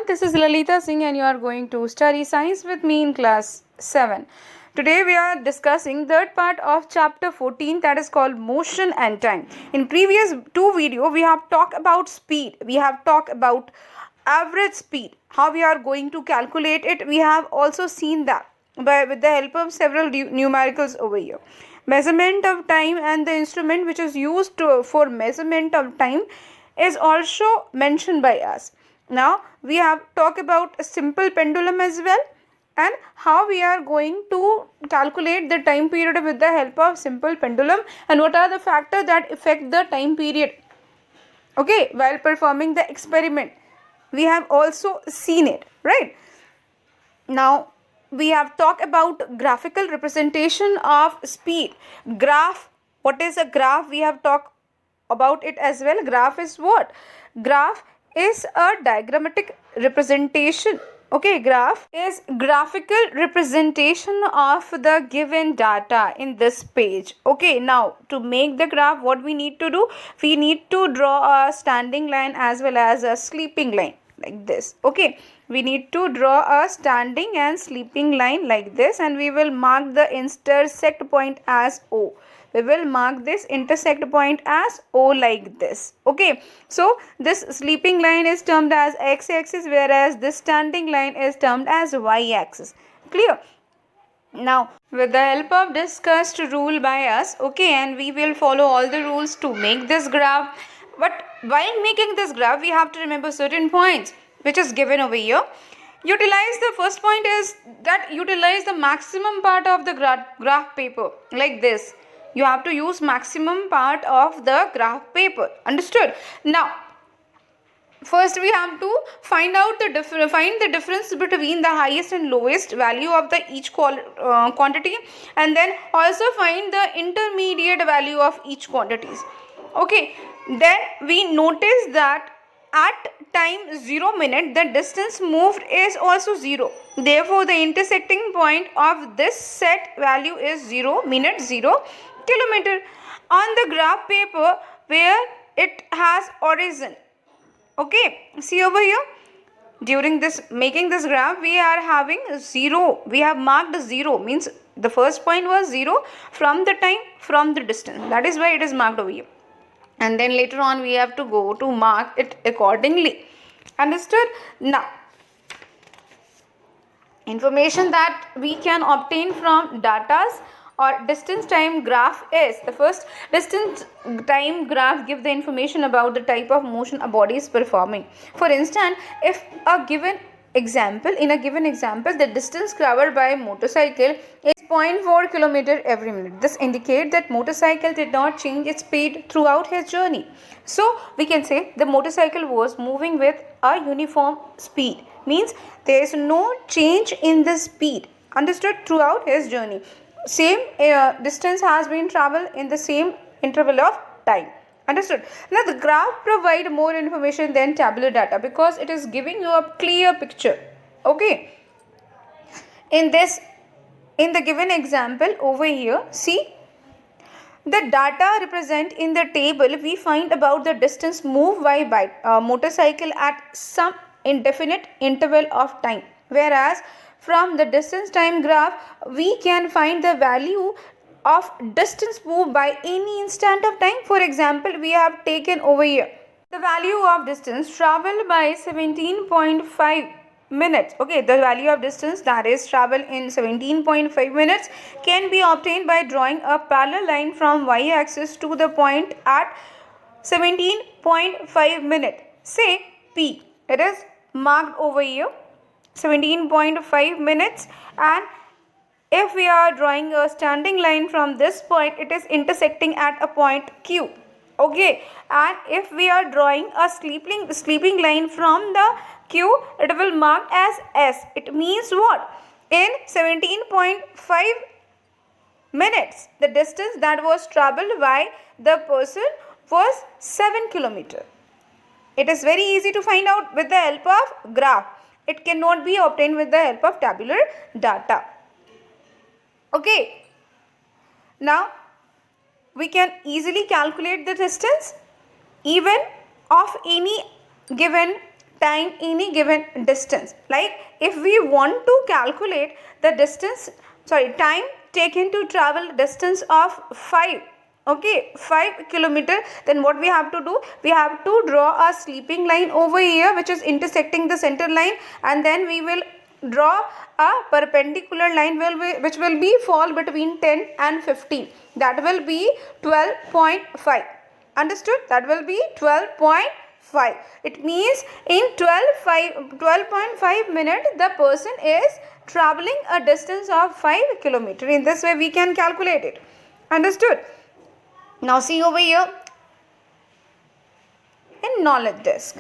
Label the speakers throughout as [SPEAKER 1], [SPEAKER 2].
[SPEAKER 1] this is Lalita Singh and you are going to study science with me in class 7. Today we are discussing third part of chapter 14, that is called motion and time. In previous two videos we have talked about speed, we have talked about average speed, how we are going to calculate it. We have also seen that with the help of several numericals over here. Measurement of time and the instrument which is used for measurement of time is also mentioned by us. Now we have talked about a simple pendulum as well, and how we are going to calculate the time period with the help of simple pendulum, and what are the factors that affect the time period, okay, while performing the experiment. We have also seen it, right? Now we have talked about graphical representation of speed. Graph, what is a graph? We have talked about it as well. Graph is what? Graph is a diagrammatic representation. Okay, graph is graphical representation of the given data in this page. Okay, now to make the graph, what we need to do? We need to draw a standing line as well as a sleeping line like this. Okay, we need to draw a standing and sleeping line like this, and we will mark the intersect point as O. We will mark this intersect point as O like this. Okay, so this sleeping line is termed as x-axis, whereas this standing line is termed as y-axis. Clear? Now with the help of discussed rule by us, okay, and we will follow all the rules to make this graph. But while making this graph, we have to remember certain points which is given over here. Utilize, the first point is that utilize the maximum part of the graph paper like this. You have to use maximum part of the graph paper. Understood? Now first we have to find the difference between the highest and lowest value of the each quantity, and then also find the intermediate value of each quantities. Okay, then we notice that at time 0 minute the distance moved is also 0. Therefore the intersecting point of this set value is 0 minute 0 kilometer on the graph paper where it has origin. Okay, see over here, during this making this graph we are having 0. We have marked 0, means the first point was 0 from the time, from the distance. That is why it is marked over here, and then later on we have to go to mark it accordingly. Understood? Now information that we can obtain from datas or distance time graph is, the first distance time graph give the information about the type of motion a body is performing. For instance, if a given example, in a given example, the distance covered by a motorcycle is 0.4 kilometer every minute. This indicates that motorcycle did not change its speed throughout his journey. So we can say the motorcycle was moving with a uniform speed, means there is no change in the speed. Understood? Throughout his journey, same distance has been traveled in the same interval of time. Understood? Now the graph provide more information than tabular data because it is giving you a clear picture. Okay, in the given example over here, see the data represent in the table. We find about the distance moved by motorcycle at some indefinite interval of time, whereas from the distance time graph we can find the value of distance moved by any instant of time. For example, we have taken over here the value of distance traveled by 17.5 minutes. Okay, the value of distance that is travel in 17.5 minutes can be obtained by drawing a parallel line from y-axis to the point at 17.5 minute, say P. It is marked over here 17.5 minutes, and if we are drawing a standing line from this point, it is intersecting at a point Q. Okay, and if we are drawing a sleeping line from the Q, it will mark as S. It means what? In 17.5 minutes, the distance that was traveled by the person was 7 kilometers. It is very easy to find out with the help of graph. It cannot be obtained with the help of tabular data. Okay, now we can easily calculate the distance even of any given time any given distance. Like if we want to calculate the time taken to travel distance of 5 kilometer, then what we have to do, we have to draw a sleeping line over here which is intersecting the center line, and then we will draw a perpendicular line which will be fall between 10 and 15. That will be 12.5. Understood? That will be 12.5. It means in 12.5 minutes the person is traveling a distance of 5 kilometer. In this way we can calculate it. Understood? Now see over here in knowledge desk.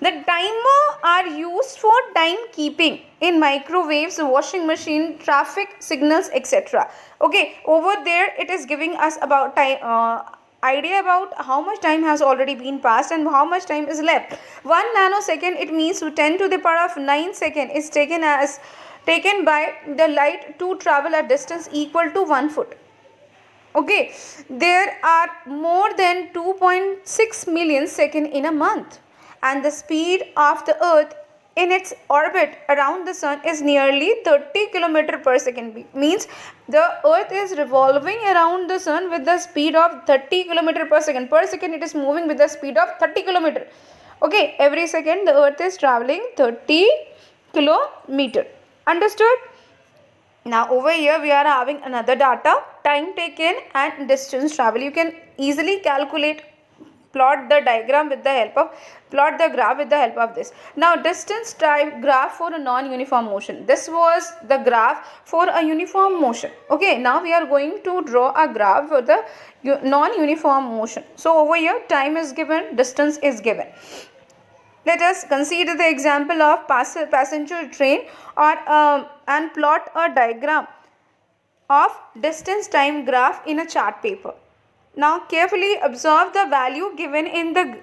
[SPEAKER 1] The timer are used for timekeeping in microwaves, washing machine, traffic signals, etc. Okay, over there it is giving us about time, idea about how much time has already been passed and how much time is left. 1 nanosecond, it means 10 to the power of 9 second is taken by the light to travel a distance equal to 1 foot. Okay, there are more than 2.6 million seconds in a month, and the speed of the earth in its orbit around the sun is nearly 30 km per second. Means the earth is revolving around the sun with the speed of 30 km per second. Per second it is moving with the speed of 30 km. Okay, every second the earth is traveling 30 km. Understood? Now over here we are having another data, time taken and distance travel. You can easily calculate, plot the graph with the help of this. Now distance time graph for a non-uniform motion. This was the graph for a uniform motion. Okay, now we are going to draw a graph for the non-uniform motion. So over here time is given, distance is given. Let us consider the example of passenger train and plot a diagram of distance time graph in a chart paper. Now carefully observe the value given in the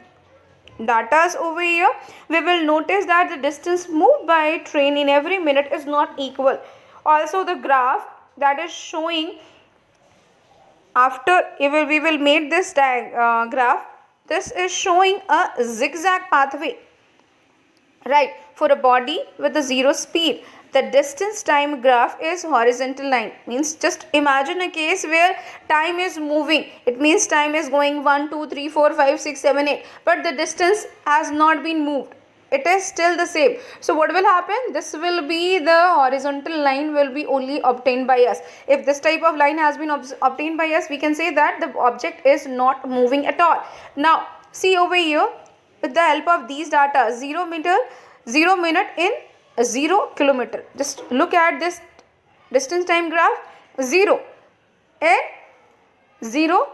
[SPEAKER 1] data over here. We will notice that the distance moved by train in every minute is not equal. Also the graph that is showing after we will make this graph, this is showing a zigzag pathway, right, for a body with a zero speed. The distance time graph is horizontal line. Means just imagine a case where time is moving. It means time is going 1, 2, 3, 4, 5, 6, 7, 8. But the distance has not been moved. It is still the same. So what will happen? This will be the horizontal line will be only obtained by us. If this type of line has been obtained by us, we can say that the object is not moving at all. Now see over here with the help of these data, 0 minute in 0 kilometer. Just look at this distance time graph, 0 and 0.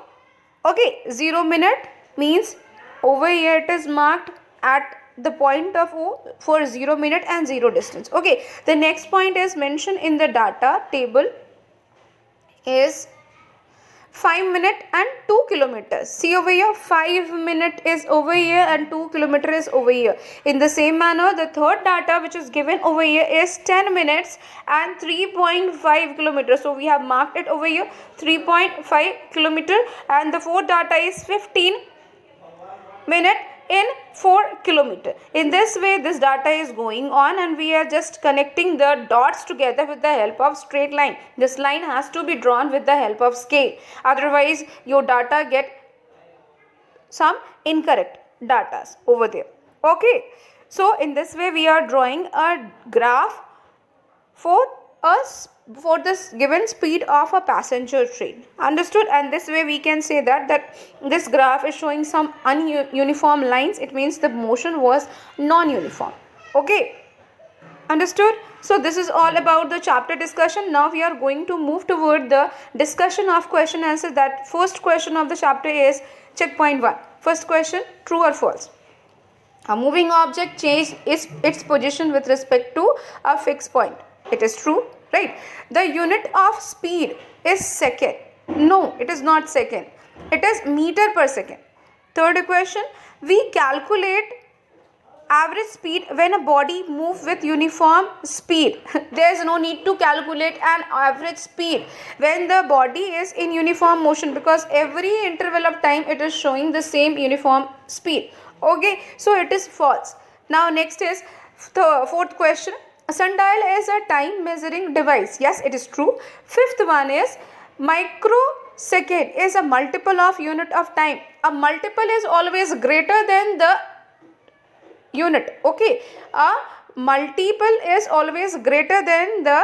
[SPEAKER 1] Okay, 0 minute means over here it is marked at the point of O for 0 minute and 0 distance. Okay, the next point is mentioned in the data table is 5 minute and 2 kilometers. See over here, 5 minute is over here and 2 kilometer is over here. In the same manner, the third data which is given over here is 10 minutes and 3.5 kilometers. So we have marked it over here 3.5 kilometer, and the fourth data is 15 minute in 4 kilometer. In this way this data is going on, and we are just connecting the dots together with the help of straight line. This line has to be drawn with the help of scale, otherwise your data get some incorrect data over there. Okay, so in this way we are drawing a graph for this given speed of a passenger train. Understood? And this way we can say that this graph is showing some uniform lines. It means the motion was non-uniform. Okay, understood? So this is all about the chapter discussion. Now we are going to move toward the discussion of question answer. That first question of the chapter is checkpoint 1. First question, true or false? A moving object changes its position with respect to a fixed point. It is true, right? The unit of speed is second. No, it is not second. It is meter per second. Third question, we calculate average speed when a body moves with uniform speed. There is no need to calculate an average speed when the body is in uniform motion, because every interval of time it is showing the same uniform speed. Okay, so it is false. Now next is the fourth question. A sundial is a time measuring device. Yes, it is true. Fifth one is microsecond is a multiple of unit of time. A multiple is always greater than the unit. Okay, a multiple is always greater than the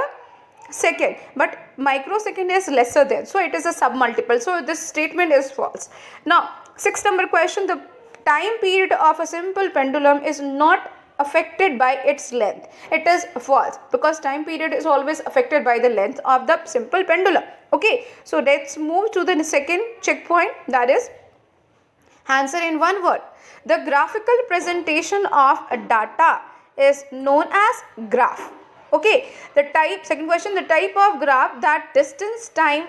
[SPEAKER 1] second, but microsecond is lesser than, so it is a submultiple, so this statement is false. Now sixth number question. The time period of a simple pendulum is not affected by its length. It is false, because time period is always affected by the length of the simple pendulum. Okay, so let's move to the second checkpoint, that is answer in one word. The graphical presentation of data is known as graph. Okay, the type, second question, the type of graph that distance time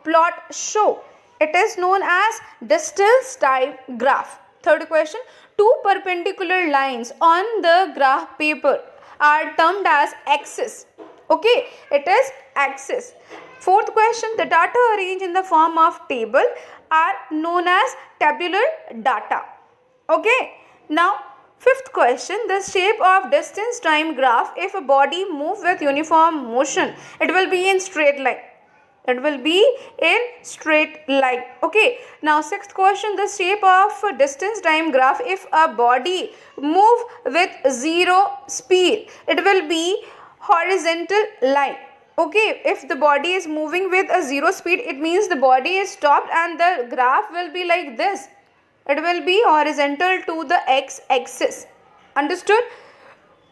[SPEAKER 1] plot show, it is known as distance time graph. Third question, two perpendicular lines on the graph paper are termed as axis. Okay, it is axis. Fourth question, the data arranged in the form of table are known as tabular data. Okay, now fifth question, the shape of distance time graph, if a body moves with uniform motion, it will be in straight line. It will be in straight line. Okay, now sixth question, the shape of a distance time graph, if a body move with zero speed, it will be horizontal line. Okay, if the body is moving with a zero speed, it means the body is stopped and the graph will be like this. It will be horizontal to the x-axis. Understood?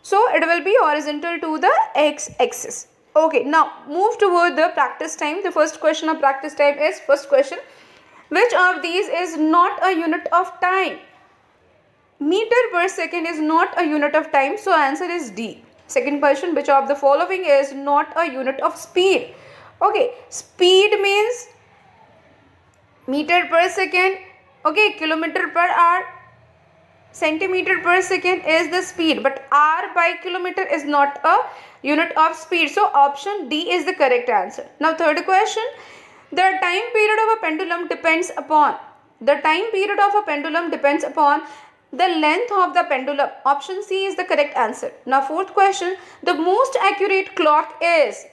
[SPEAKER 1] So it will be horizontal to the x-axis. Okay, now move toward the practice time. The first question of practice time is, first question, which of these is not a unit of time? Meter per second is not a unit of time, so answer is D. Second question, which of the following is not a unit of speed? Okay, speed means meter per second. Okay, kilometer per hour, centimeter per second is the speed, but hour by kilometer is not a unit of speed. So option D is the correct answer. Now third question, the time period of a pendulum depends upon, the time period of a pendulum depends upon the length of the pendulum. Option C is the correct answer. Now fourth question, the most accurate clock is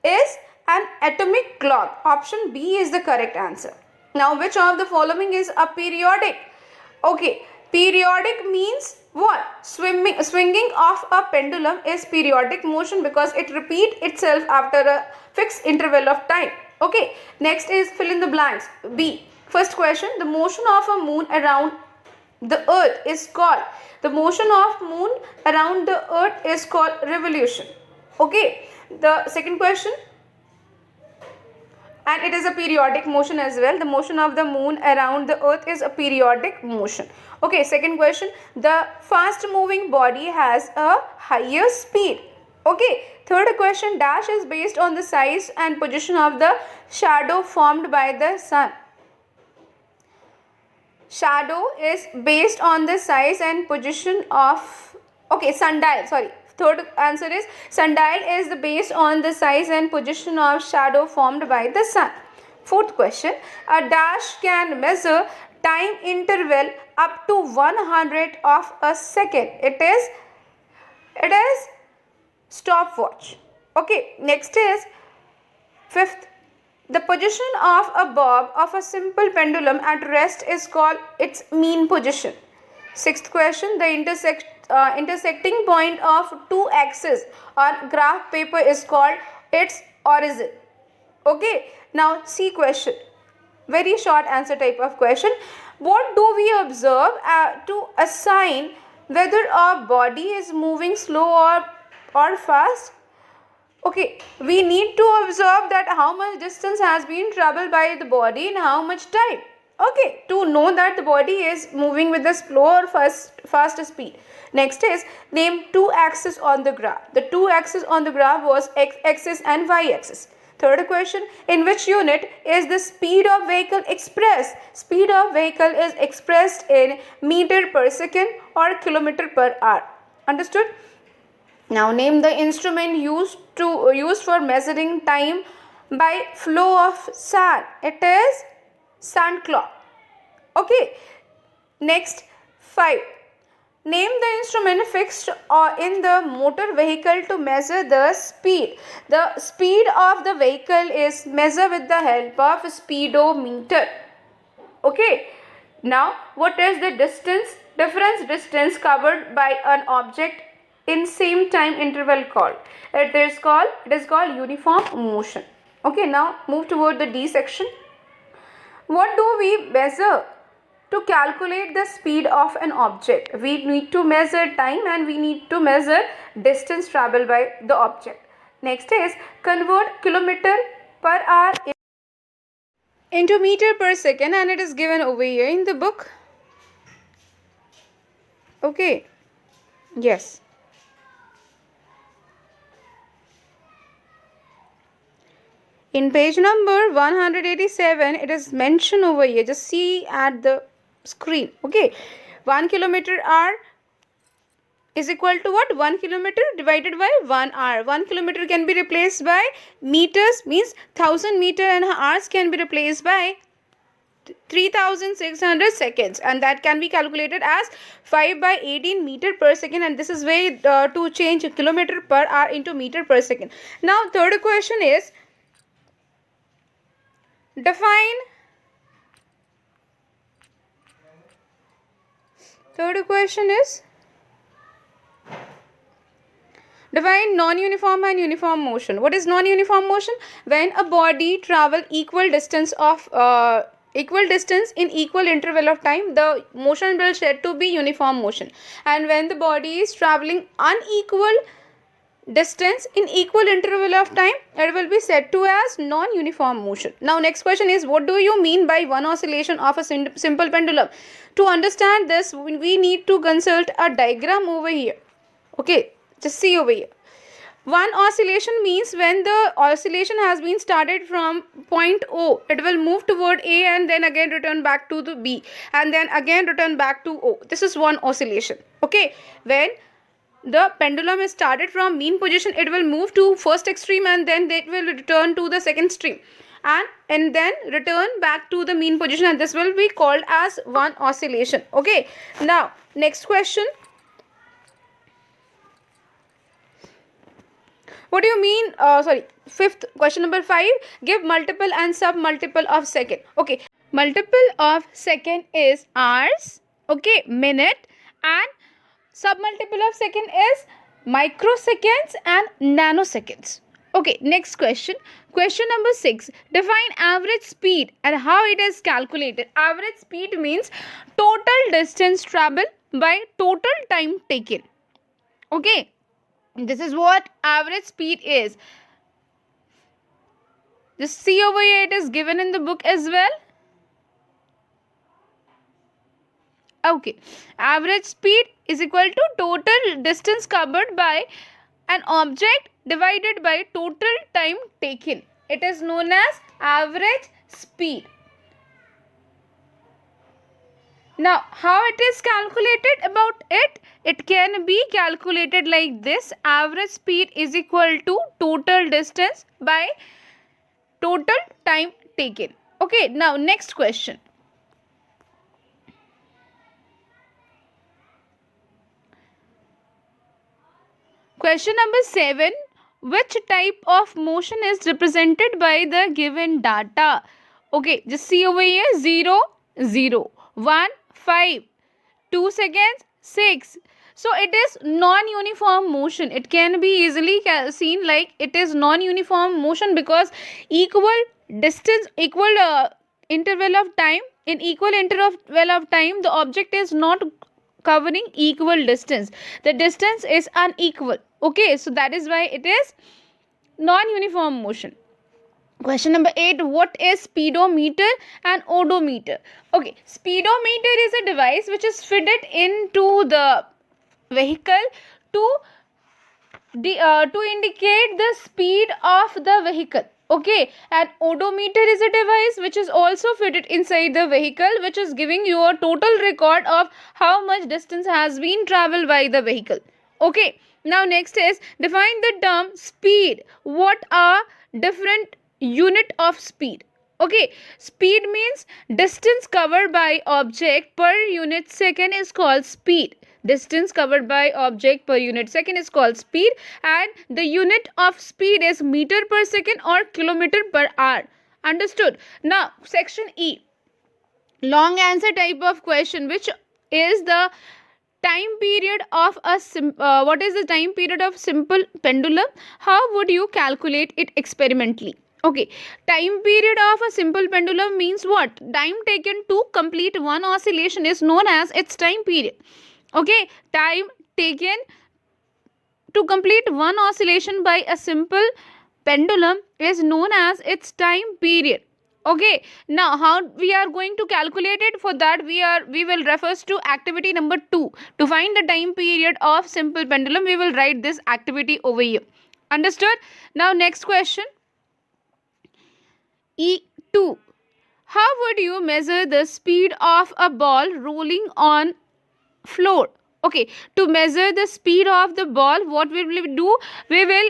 [SPEAKER 1] an atomic clock. Option B is the correct answer. Now which of the following is a periodic? Okay, periodic means what? Swinging of a pendulum is periodic motion because it repeats itself after a fixed interval of time. Okay, next is fill in the blanks. B. First question, the motion of a moon around the earth is called, the motion of moon around the earth is called revolution. Okay, the second question, and it is a periodic motion as well. The motion of the moon around the earth is a periodic motion. Okay, second question, the fast moving body has a higher speed. Okay, third question, dash is based on the size and position of the shadow formed by the sun. Shadow is based on the size and position of, okay, sundial, sorry. Third answer is sundial is based on the size and position of shadow formed by the sun. Fourth question, a dash can measure time interval up to 100 of a second. It is stopwatch. Okay, next is fifth, the position of a bob of a simple pendulum at rest is called its mean position. Sixth question, the intersecting point of two axes on graph paper is called its origin. Okay, now C question, very short answer type of question. What do we observe to assign whether a body is moving slow or fast? Okay, we need to observe that how much distance has been traveled by the body in how much time. Okay, to know that the body is moving with a slow or fast speed. Next is name two axes on the graph. The two axes on the graph was x-axis and y-axis. Third question, in which unit is the speed of vehicle expressed? Speed of vehicle is expressed in meter per second or kilometer per hour. Understood? Now name the instrument used for measuring time by flow of sand. It is sand clock. Okay. Next 5. Name the instrument fixed in the motor vehicle to measure the speed. The speed of the vehicle is measured with the help of speedometer. Okay. Now, what is the distance? Difference distance covered by an object in same time interval called? It is called uniform motion. Okay. Now, move toward the D section. What do we measure to calculate the speed of an object? We need to measure time and we need to measure distance traveled by the object. Next is convert kilometer per hour into meter per second, and it is given over here in the book. Okay. Yes. In page number 187, it is mentioned over here. Just see at the screen. Okay. 1 kilometer hour is equal to what? 1 kilometer divided by 1 hour. 1 kilometer can be replaced by meters, means 1000 meter, and hours can be replaced by 3600 seconds, and that can be calculated as 5 by 18 meter per second, and this is way to change kilometer per hour into meter per second. Now, third question is define non-uniform and uniform motion. What is non-uniform motion? When a body travel equal distance in equal interval of time, the motion will said to be uniform motion. And when the body is traveling unequal distance in equal interval of time, it will be said to as non-uniform motion. Now, next question is, what do you mean by one oscillation of a simple pendulum? To understand this, we need to consult a diagram over here. Okay, just see over here. One oscillation means when the oscillation has been started from point O, it will move toward A and then again return back to the B and then again return back to O. This is one oscillation. Okay, when the pendulum is started from mean position, it will move to first extreme and then it will return to the second extreme and then return back to the mean position, and this will be called as one oscillation. Okay, now next question. What do you mean? Fifth question, number 5. Give multiple and submultiple of second. Okay, multiple of second is hours. Okay, minute, and submultiple of second is microseconds and nanoseconds. Okay, next question. Question number 6. Define average speed and how it is calculated. Average speed means total distance traveled by total time taken. Okay, this is what average speed is. Just see over here, it is given in the book as well. Okay, average speed is equal to total distance covered by an object divided by total time taken. It is known as average speed. Now, how it is calculated about it? It can be calculated like this. Average speed is equal to total distance by total time taken. Okay, now next question. Question number 7. Which type of motion is represented by the given data? Okay, just see over here. 0, 0, 1, 5, 2 seconds, 6. So it is non-uniform motion. It can be easily seen like it is non-uniform motion because equal distance, equal interval of time, in equal interval of time, the object is not covering equal distance. The distance is unequal. Okay, so that is why it is non-uniform motion. Question number 8. What is speedometer and odometer? Okay, speedometer is a device which is fitted into the vehicle to indicate the speed of the vehicle. Okay, and odometer is a device which is also fitted inside the vehicle, which is giving you a total record of how much distance has been traveled by the vehicle. Okay, now next is define the term speed. What are different unit of speed? Okay, speed means distance covered by object per unit second is called speed. distance covered by object per unit second is called speed, and the unit of speed is meter per second or kilometer per hour. Understood? Now section E, long answer type of question, which is the time period of a what is the time period of simple pendulum? How would you calculate it experimentally? Okay, time period of a simple pendulum means what? Time taken to complete one oscillation is known as its time period. Okay, time taken to complete one oscillation by a simple pendulum is known as its time period. Okay, now how we are going to calculate it? For that we will refers to activity number 2. To find the time period of simple pendulum, we will write this activity over here. Understood? Now next question, E2. How would you measure the speed of a ball rolling on floor? Okay, to measure the speed of the ball, what will we do? We will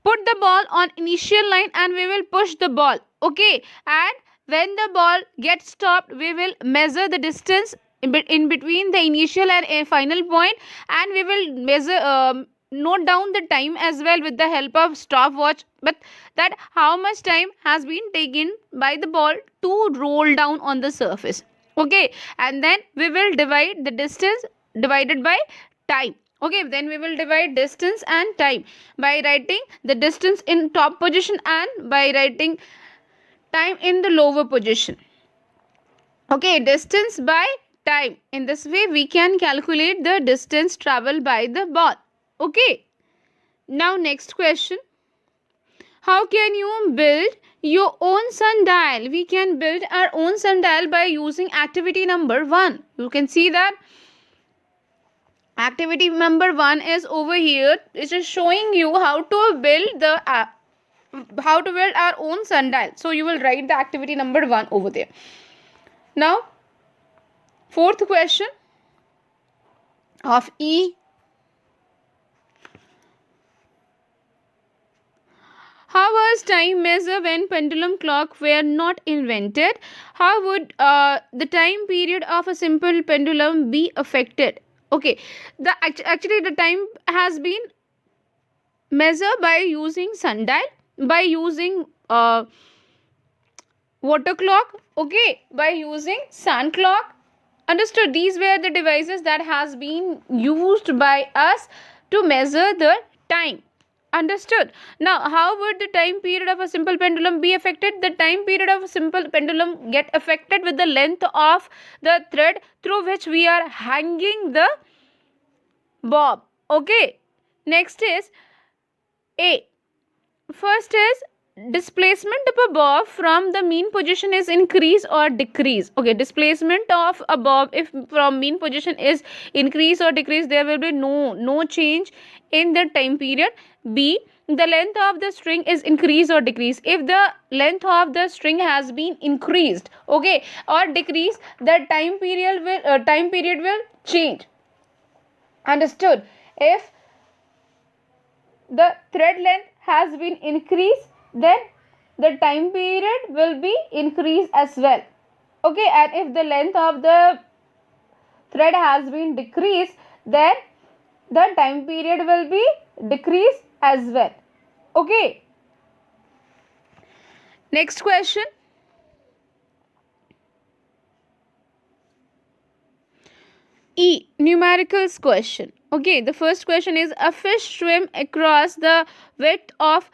[SPEAKER 1] put the ball on initial line and we will push the ball. Okay, and when the ball gets stopped, we will measure the distance in between the initial and a final point, and we will measure note down the time as well with the help of stopwatch, but that how much time has been taken by the ball to roll down on the surface. Okay, and then we will divide the distance divided by time. Okay, then we will divide distance and time by writing the distance in top position and by writing time in the lower position. Okay, distance by time. In this way, we can calculate the distance traveled by the ball. Okay, now next question. How can you build your own sundial? We can build our own sundial by using activity number 1. You can see that activity number 1 is over here. It is showing you how to build our own sundial. So you will write the activity number 1 over there. Now fourth question of E. How was time measured when pendulum clock were not invented? How would the time period of a simple pendulum be affected? Okay, actually the time has been measured by using sundial, by using water clock, okay, by using sun clock. Understood? These were the devices that has been used by us to measure the time. Understood? Now how would the time period of a simple pendulum be affected? The time period of a simple pendulum get affected with the length of the thread through which we are hanging the bob. Okay, next is A. First is displacement of a bob from the mean position is increase or decrease. Okay, displacement of a bob if from mean position is increase or decrease, there will be no change in the time period. B. The length of the string is increase or decrease. If the length of the string has been increased, okay, or decrease, the time period will change. Understood? If the thread length has been increased, then the time period will be increased as well. Okay, and if the length of the thread has been decreased, then the time period will be decreased as well. Okay, next question. E. Numericals question. Okay, the first question is a fish swim across the width of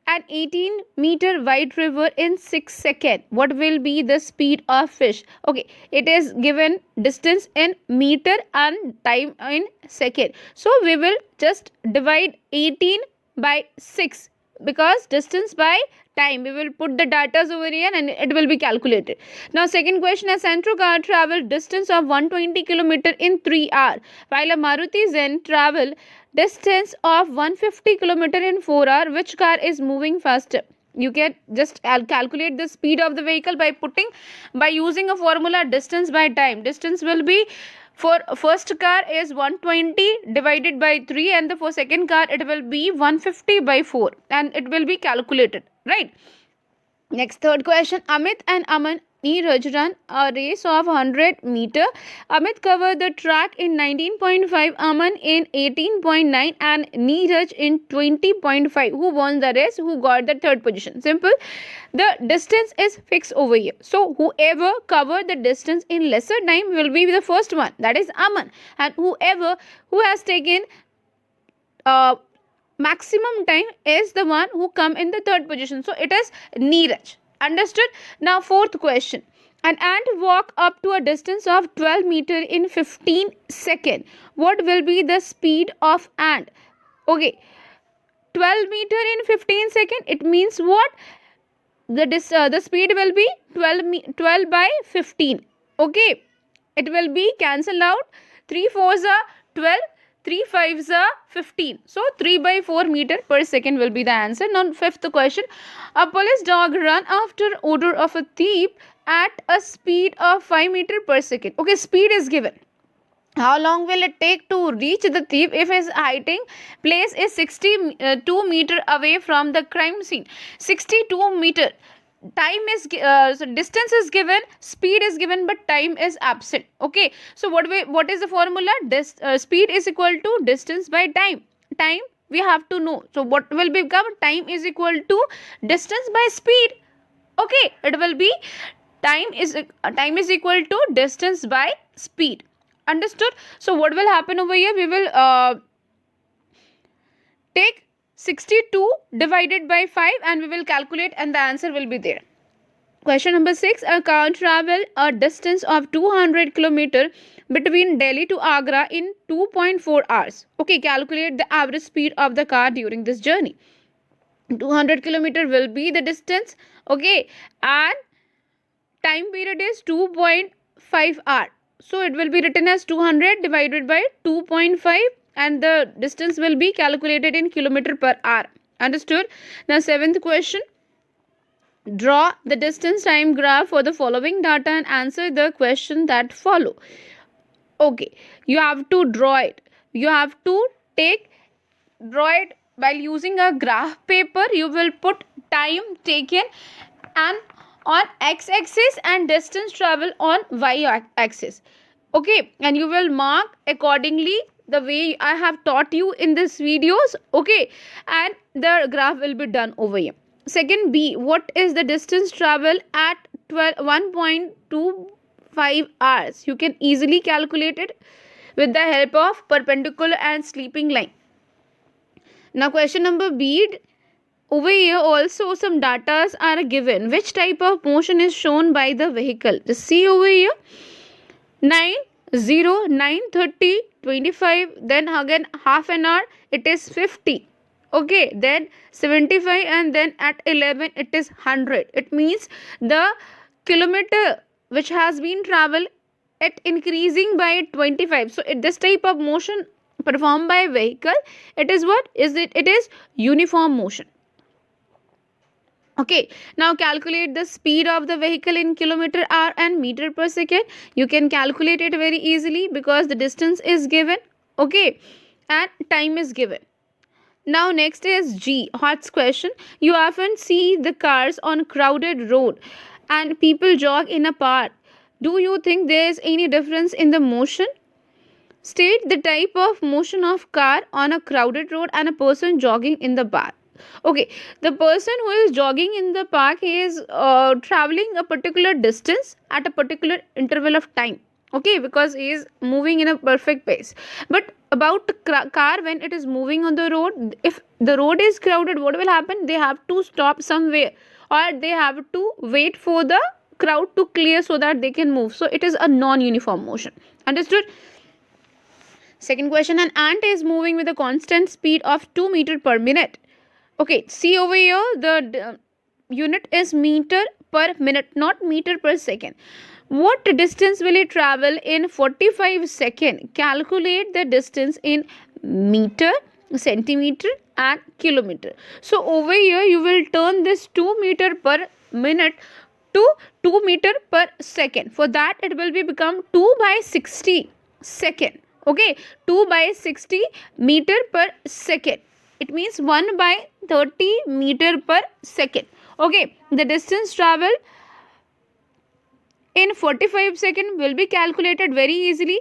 [SPEAKER 1] an 18-meter wide river in 6 seconds. What will be the speed of fish? Okay, it is given distance in meter and time in second. So we will just divide 18 by 6 because distance by time. We will put the data over here and it will be calculated. Now second question, a Santro car traveled distance of 120 km in 3 hours, while a Maruti Zen travel distance of 150 km in 4 hours. Which car is moving faster? You can just calculate the speed of the vehicle by using a formula distance by time. Distance will be, for first car is 120 divided by 3, and for second car it will be 150 by 4, and it will be calculated, right? Next, third question, Amit and Aman Neeraj run a race of 100 meter. Amit covered the track in 19.5, Aman in 18.9 and Neeraj in 20.5. Who won the race? Who got the third position? Simple. The distance is fixed over here. So whoever covered the distance in lesser time will be the first one. That is Aman. And whoever who has taken maximum time is the one who come in the third position. So it is Neeraj. Understood? Now fourth question. An ant walk up to a distance of 12 meter in 15 seconds. What will be the speed of ant? Okay. 12 meter in 15 seconds. It means what? The speed will be 12 by 15. Okay. It will be cancelled out. 3 4s are 12. 3 5s are 15. So 3 by 4 meter per second will be the answer. Now fifth question. A police dog run after order of a thief at a speed of 5 meter per second. Okay, speed is given. How long will it take to reach the thief if his hiding place is 62 meter away from the crime scene? 62 meter. Time is so distance is given, speed is given, but time is absent. Okay, so what is the formula? Speed is equal to distance by time. Time we have to know. So what will become? Time is equal to distance by speed. Okay, it will be time is equal to distance by speed. Understood? So what will happen over here? We will take 62 divided by 5 and we will calculate and the answer will be there. Question number 6. A car travel a distance of 200 km between Delhi to Agra in 2.4 hours. Okay, calculate the average speed of the car during this journey. 200 km will be the distance. Okay, and time period is 2.5 hours. So it will be written as 200 divided by 2.5 and the distance will be calculated in kilometer per hour. Understood? Now seventh question. Draw the distance time graph for the following data and answer the question that follow. Okay, you have to draw it. You have to draw it by using a graph paper. You will put time taken and on x-axis and distance travel on y-axis. Okay, and you will mark accordingly the way I have taught you in this videos. Okay, and the graph will be done over here. Second B, what is the distance travel at 1.25 hours? You can easily calculate it with the help of perpendicular and sleeping line. Now question number B. Over here also some data are given. Which type of motion is shown by the vehicle? Just see over here. 9, 0, 9, 30, 25. Then again half an hour it is 50. Okay. Then 75 and then at 11 it is 100. It means the kilometer which has been traveled at increasing by 25. So this type of motion performed by vehicle, it is what? It is uniform motion. Okay, now calculate the speed of the vehicle in kilometer hour and meter per second. You can calculate it very easily because the distance is given. Okay, and time is given. Now next is G, hot question. You often see the cars on crowded road and people jog in a park. Do you think there is any difference in the motion? State the type of motion of car on a crowded road and a person jogging in the park. Okay, the person who is jogging in the park is traveling a particular distance at a particular interval of time. Okay, because he is moving in a perfect pace. But about the car, when it is moving on the road, if the road is crowded, what will happen? They have to stop somewhere or they have to wait for the crowd to clear so that they can move. So it is a non-uniform motion. Understood? Second question, an ant is moving with a constant speed of 2 meters per minute. Okay, see over here, the unit is meter per minute, not meter per second. What distance will it travel in 45 seconds? Calculate the distance in meter, centimeter and kilometer. So over here, you will turn this 2 meter per minute to 2 meter per second. For that, it will become 2 by 60 second. Okay, 2 by 60 meter per second. It means 1 by 30 meter per second. Okay, the distance traveled in 45 seconds will be calculated very easily,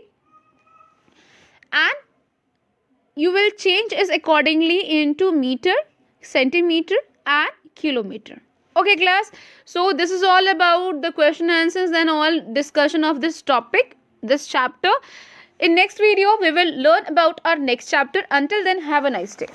[SPEAKER 1] and you will change is accordingly into meter, centimeter and kilometer. Okay class, so this is all about the question answers and all discussion of this topic, this chapter. In next video we will learn about our next chapter. Until then, have a nice day.